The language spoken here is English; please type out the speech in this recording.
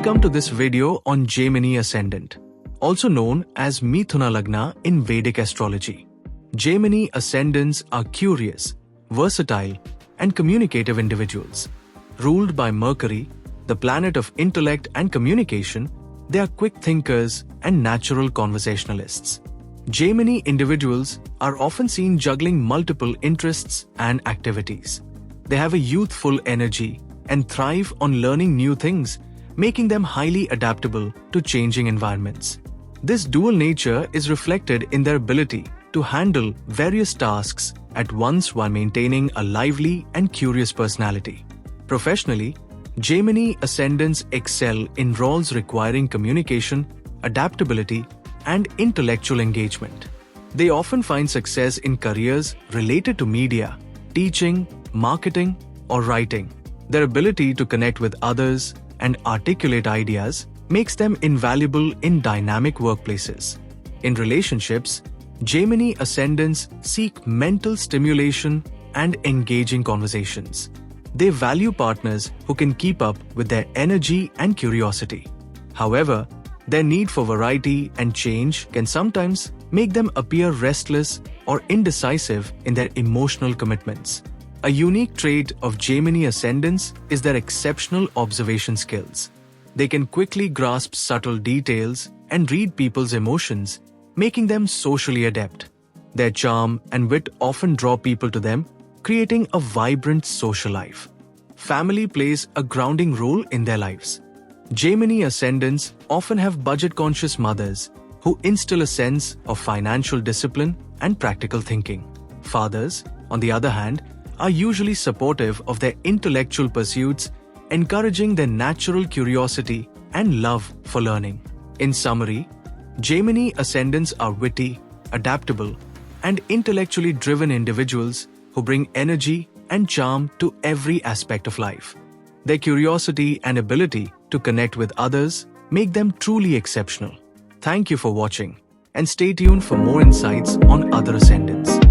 Welcome to this video on Gemini Ascendant, also known as Mithuna Lagna in Vedic astrology. Gemini Ascendants are curious, versatile, and communicative individuals. Ruled by Mercury, the planet of intellect and communication, they are quick thinkers and natural conversationalists. Gemini individuals are often seen juggling multiple interests and activities. They have a youthful energy and thrive on learning new things, making them highly adaptable to changing environments. This dual nature is reflected in their ability to handle various tasks at once while maintaining a lively and curious personality. Professionally, Gemini Ascendants excel in roles requiring communication, adaptability, and intellectual engagement. They often find success in careers related to media, teaching, marketing, or writing. Their ability to connect with others and articulate ideas makes them invaluable in dynamic workplaces. In relationships, Gemini Ascendants seek mental stimulation and engaging conversations. They value partners who can keep up with their energy and curiosity. However, their need for variety and change can sometimes make them appear restless or indecisive in their emotional commitments. A unique trait of Gemini Ascendants is their exceptional observation skills. They can quickly grasp subtle details and read people's emotions, making them socially adept. Their charm and wit often draw people to them, creating a vibrant social life. Family plays a grounding role in their lives. Gemini Ascendants often have budget-conscious mothers who instill a sense of financial discipline and practical thinking. Fathers, on the other hand, are usually supportive of their intellectual pursuits, encouraging their natural curiosity and love for learning. In summary, Gemini Ascendants are witty, adaptable, and intellectually driven individuals who bring energy and charm to every aspect of life. Their curiosity and ability to connect with others make them truly exceptional. Thank you for watching, and stay tuned for more insights on other ascendants.